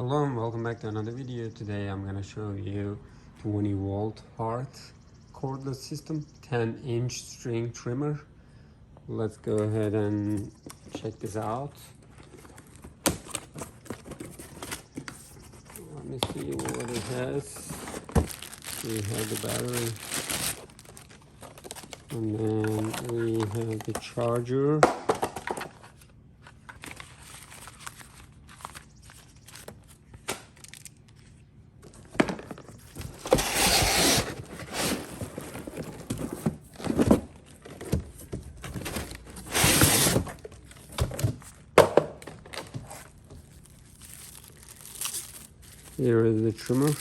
Hello and welcome back to another video. Today I'm gonna show you 20-volt Hart cordless system, 10-inch string trimmer. Let's go ahead and check this out. Let me see what it has. We have the battery, and then we have the charger. Here is the trimmer.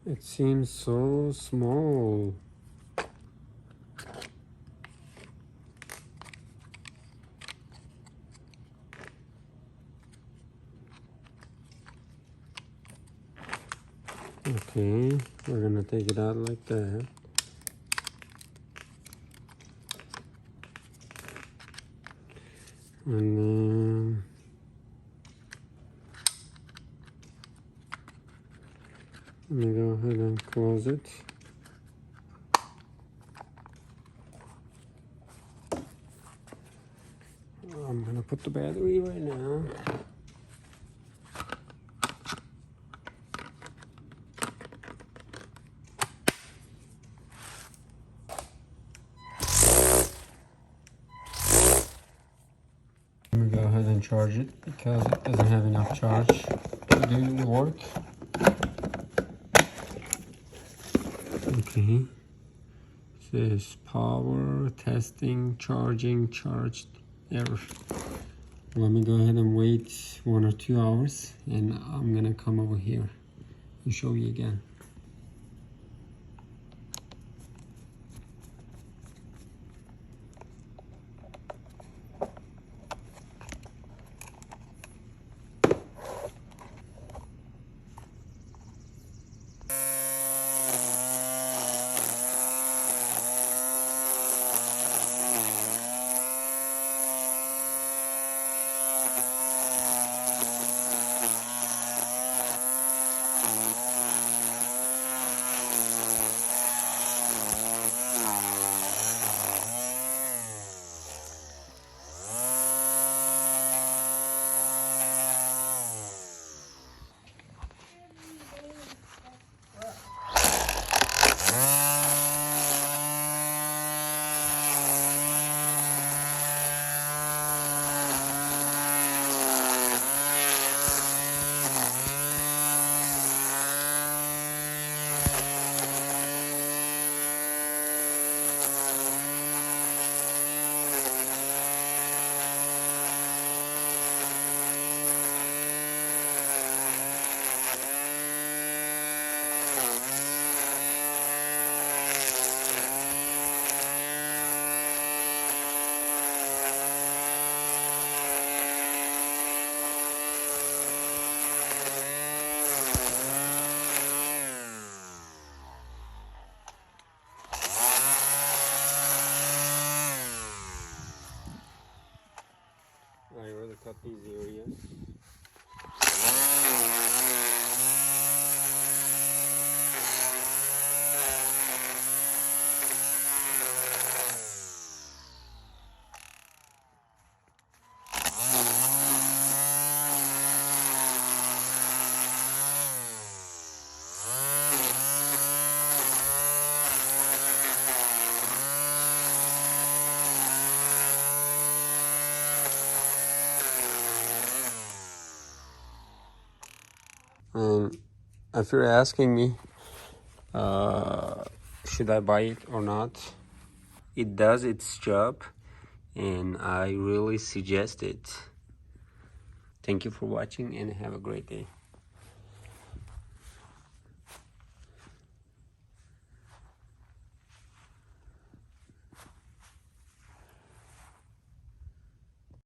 It seems so small. Okay, we're gonna take it out like that. And then let me go ahead and close it. I'm gonna put the battery right now. Let me go ahead and charge it because it doesn't have enough charge to do the work. Okay. It says power, testing, charging, charged, error. Let me go ahead and wait 1 or 2 hours and I'm gonna come over here and show you again. I rather cut these areas. And if you're asking me, should I buy it or not? It does its job, and I really suggest it. Thank you for watching and have a great day.